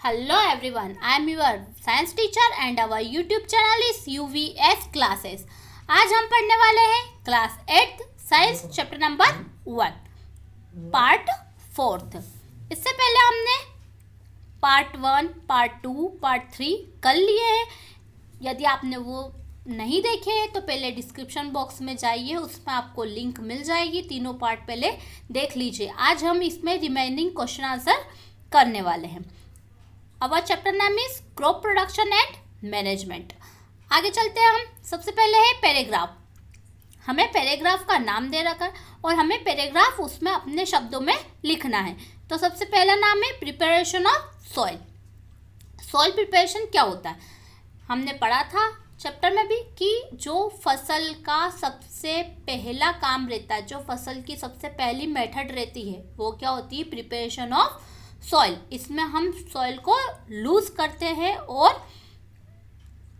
Hello everyone, I am your science teacher and our YouTube channel is UVS classes. आज हम पढ़ने वाले हैं class 8 science chapter number 1 part 4। इससे पहले हमने पार्ट 1, पार्ट 2, पार्ट 3 कर लिए हैं। यदि आपने वो नहीं देखे हैं तो पहले डिस्क्रिप्शन बॉक्स में जाइए, उसमें आपको लिंक मिल जाएगी। तीनों पार्ट पहले देख लीजिए। आज हम इसमें रिमेनिंग क्वेश्चन आंसर करने वाले हैं। Our chapter name is crop production and management. आगे चलते हैं हम। सबसे पहले है पैराग्राफ। हमें पैराग्राफ का नाम दे रखा है और हमें पैराग्राफ उसमें अपने शब्दों में लिखना है। तो सबसे पहला नाम है preparation of soil. Soil preparation क्या होता है? हमने पढ़ा था चैप्टर में भी कि जो फसल का सबसे पहला काम रहता है, जो फसल की सबसे पहली मेथड रहती है, वो क्या होती है? Preparation of soil. इसमें हम सॉइल को लूज करते हैं और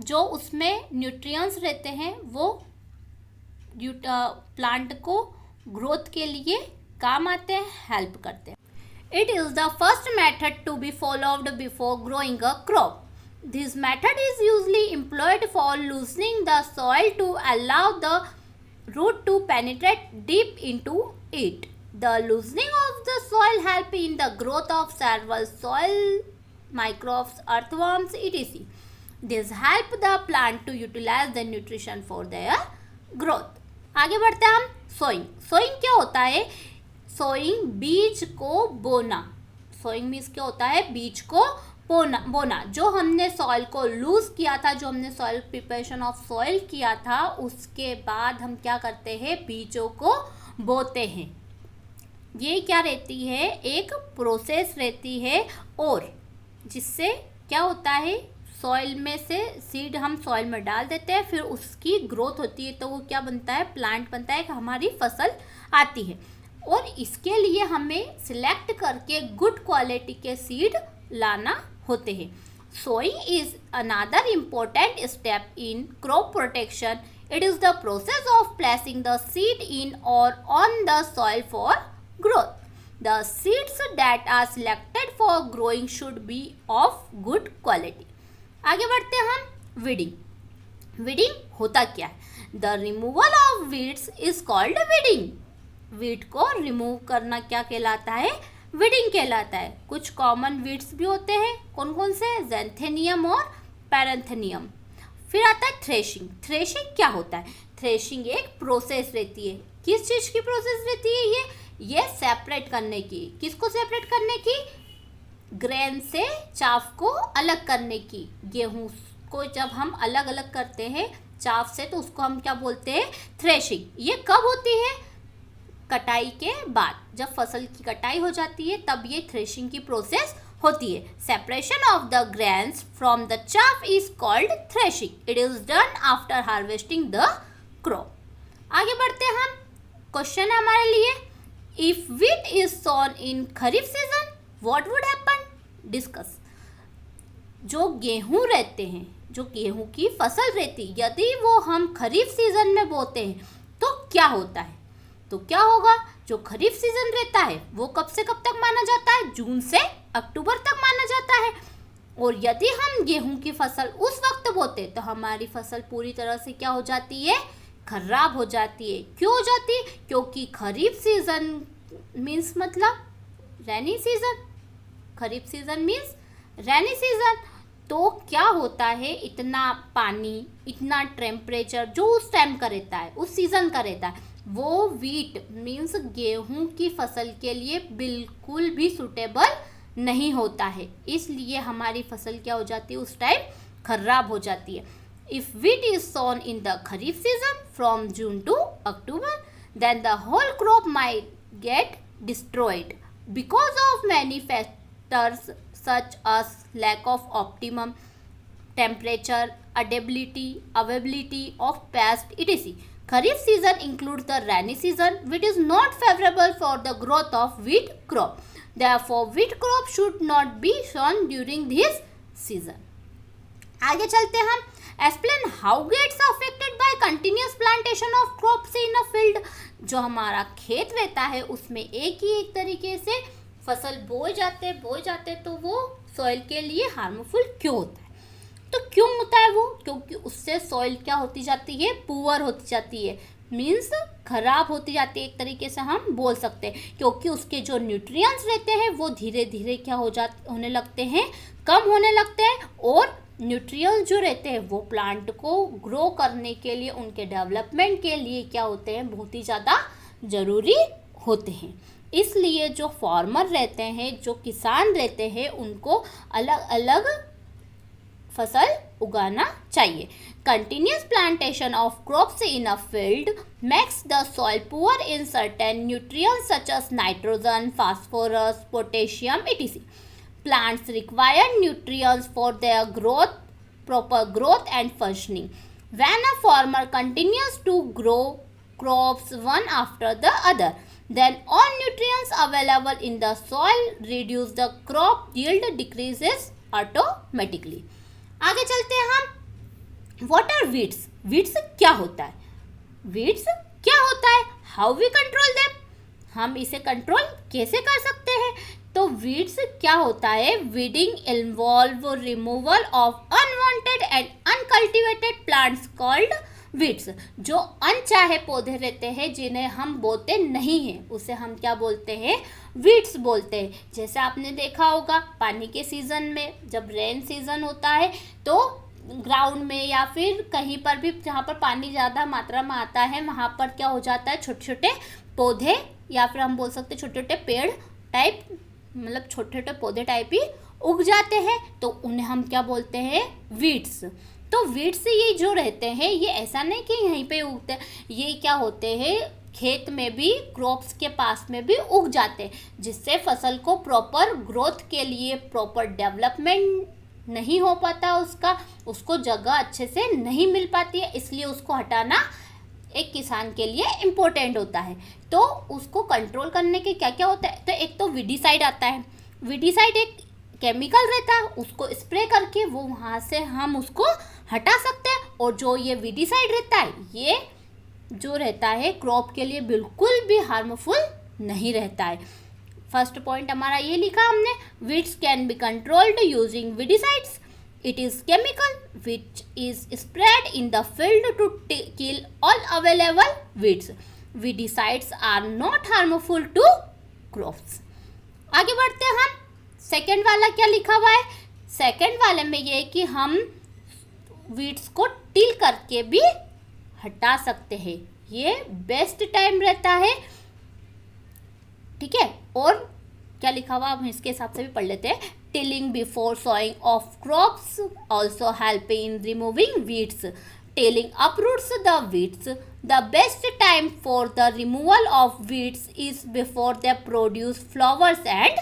जो उसमें न्यूट्रिएंट्स रहते हैं वो प्लांट को ग्रोथ के लिए काम आते हैं, हेल्प करते हैं। It is the first method to be followed before growing a crop. This method is usually employed for loosening the soil to allow the root to penetrate deep into it. The loosening of the soil help in the growth of several soil microbes, earthworms, etc. This help the plant to utilize the nutrition for their growth. आगे बढ़ते हैं हम। Sowing. Sowing क्या होता है? Sowing बीज को बोना। सोइंग मीन्स क्या होता है? बीज को बोना। जो हमने सॉइल को लूज किया था, जो हमने सॉइल प्रिपरेशन ऑफ सॉइल किया था, उसके बाद हम क्या करते हैं? बीजों को बोते हैं। ये क्या रहती है? एक प्रोसेस रहती है और जिससे क्या होता है? सॉइल में से सीड हम सॉइल में डाल देते हैं, फिर उसकी ग्रोथ होती है तो वो क्या बनता है? प्लांट बनता है, हमारी फसल आती है। और इसके लिए हमें सिलेक्ट करके गुड क्वालिटी के सीड लाना होते हैं। Sowing is another important step in crop protection. It is the process of placing the seed in और on the soil for growth. The seeds that are selected for growing should be of good quality. आगे बढ़ते हैं हम। Weeding. Weeding होता क्या है? The removal of weeds is called weeding. Weed को remove करना क्या कहलाता है? वीडिंग कहलाता है। कुछ कॉमन वीड्स भी होते हैं। कौन कौन से? ज़ैंथेनियम और पैरेंथेनियम। फिर आता है थ्रेशिंग। थ्रेशिंग क्या होता है? थ्रेशिंग एक प्रोसेस रहती है। किस चीज़ की प्रोसेस रहती है ये सेपरेट करने की। किसको सेपरेट करने की? ग्रेन से चाफ को अलग करने की। गेहूं को जब हम अलग अलग करते हैं चाफ से तो उसको हम क्या बोलते हैं? थ्रेशिंग। ये कब होती है? कटाई के बाद। जब फसल की कटाई हो जाती है तब ये थ्रेशिंग की प्रोसेस होती है। Separation of the grains from the chaff is called threshing. It is done after harvesting the crop. आगे बढ़ते हैं हम। क्वेश्चन है हमारे लिए, if wheat is sown in kharif season what would happen? Discuss. जो गेहूं रहते हैं, जो गेहूं की फसल रहती, यदि वो हम खरीफ सीजन में बोते हैं तो क्या होता है? तो क्या होगा? जो खरीफ सीजन रहता है वो कब से कब तक माना जाता है? जून से अक्टूबर तक माना जाता है। और यदि हम गेहूं की फसल उस वक्त बोते तो हमारी फसल पूरी तरह से क्या हो जाती है? खराब हो जाती है। क्यों हो जाती है? क्योंकि खरीफ सीजन मीन्स मतलब रैनी सीजन। खरीफ सीजन मीन्स रैनी सीजन। तो क्या होता है? इतना पानी, इतना टेम्परेचर जो उस टाइम का रहता है, उस सीजन का रहता है, वो वीट मीन्स गेहूं की फसल के लिए बिल्कुल भी सूटेबल नहीं होता है। इसलिए हमारी फसल क्या हो जाती है? उस टाइम खराब हो जाती है। If wheat is sown in the Kharif season from June to October, then the whole crop might get destroyed because of many factors such as lack of optimum temperature, availability of pest, etc. Kharif season includes the rainy season, which is not favorable for the growth of wheat crop. Therefore, wheat crop should not be sown during this season. आगे चलते हैं हम। Explain how gets affected by continuous plantation of crops in a field. जो हमारा खेत रहता है उसमें एक ही एक तरीके से फसल बोए जाते तो वो सॉइल के लिए हार्मफुल क्यों होता है? तो क्यों होता है वो? क्योंकि उससे सॉइल क्या होती जाती है? पुअर होती जाती है, मीन्स खराब होती जाती है, एक तरीके से हम बोल सकते हैं, क्योंकि उसके जो न्यूट्रिएंट्स रहते हैं वो धीरे धीरे क्या होने लगते हैं, कम होने लगते हैं। और न्यूट्रिएंट्स जो रहते हैं वो प्लांट को ग्रो करने के लिए, उनके डेवलपमेंट के लिए क्या होते हैं, बहुत ही ज़्यादा ज़रूरी होते हैं। इसलिए जो फार्मर रहते हैं, जो किसान रहते हैं, उनको अलग अलग फसल उगाना चाहिए। Continuous plantation of crops in a field makes the soil poor in certain nutrients such as nitrogen, phosphorus, potassium etc. Plants require nutrients for their growth, proper growth and functioning. When a farmer continues to grow crops one after the other, then all nutrients available in the soil reduce, the crop yield decreases automatically. आगे चलते हैं हम। What are weeds? Weeds क्या होता है? Weeds क्या होता है? How we control them? हम इसे कंट्रोल कैसे कर सकते हैं? तो वीड्स क्या होता है? Weeding involve removal of unwanted and uncultivated plants called weeds. जो अनचाहे पौधे रहते हैं जिन्हें हम बोते नहीं हैं, उसे हम क्या बोलते हैं? वीड्स बोलते हैं। जैसे आपने देखा होगा पानी के सीज़न में, जब रेन सीज़न होता है तो ग्राउंड में या फिर कहीं पर भी जहाँ पर पानी ज़्यादा मात्रा में आता है, वहाँ पर क्या हो जाता है, छोटे छोटे पौधे या फिर हम बोल सकते हैं छोटे छोटे पेड़ टाइप, मतलब छोटे छोटे पौधे टाइप ही उग जाते हैं, तो उन्हें हम क्या बोलते हैं? वीड्स। तो वीड्स ये जो रहते हैं, ये ऐसा नहीं कि यहीं पे उगते हैं, ये क्या होते हैं, खेत में भी, क्रॉप्स के पास में भी उग जाते हैं, जिससे फसल को प्रॉपर ग्रोथ के लिए प्रॉपर डेवलपमेंट नहीं हो पाता, उसको जगह अच्छे से नहीं मिल पाती है, इसलिए उसको हटाना एक किसान के लिए इम्पोर्टेंट होता है। तो उसको कंट्रोल करने के क्या क्या होता है? तो एक तो वीडीसाइड आता है। वीडीसाइड एक केमिकल रहता है, उसको स्प्रे करके वो वहाँ से हम उसको हटा सकते हैं। और जो ये वीडीसाइड रहता है, ये जो रहता है क्रॉप के लिए बिल्कुल भी हार्मफुल नहीं रहता है। फर्स्ट पॉइंट हमारा ये लिखा हमने, weeds can be controlled using weedicides. It is chemical which is spread in the field to kill all available weeds. Weedicides are not harmful to crops. आगे बढ़ते हैं हम। सेकेंड वाला क्या लिखा हुआ है? सेकेंड वाले में ये कि हम वीड्स को टिल करके भी हटा सकते हैं, ये बेस्ट टाइम रहता है, ठीक है। और क्या लिखा हुआ हम इसके हिसाब से भी पढ़ लेते हैं। Tilling before sawing of crops also help in removing weeds. Tilling uproots the weeds. The best time for the removal of weeds is before they produce flowers and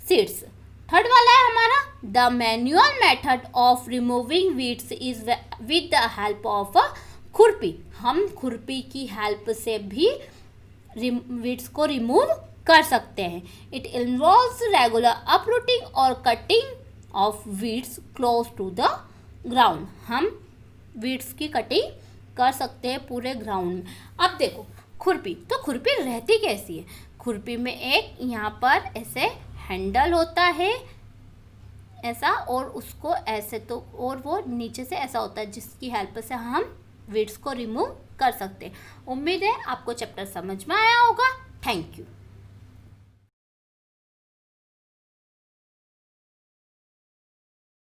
seeds. Third वाला है हमारा, the manual method of removing weeds is with the help of a खुरपी. हम खुरपी की help से भी weeds को रिमूव कर सकते हैं. इट इन्वॉल्व्स रेगुलर अपरूटिंग और cutting of weeds close to the ground. हम वीड्स की कटिंग कर सकते हैं पूरे ग्राउंड में. अब देखो खुरपी, तो खुरपी रहती कैसी है? खुरपी में एक यहाँ पर ऐसे हैंडल होता है ऐसा, और उसको ऐसे, तो और वो नीचे से ऐसा होता है जिसकी हेल्प से हम वीड्स को रिमूव कर सकते हैं. उम्मीद है आपको चैप्टर समझ में आया होगा. Thank you.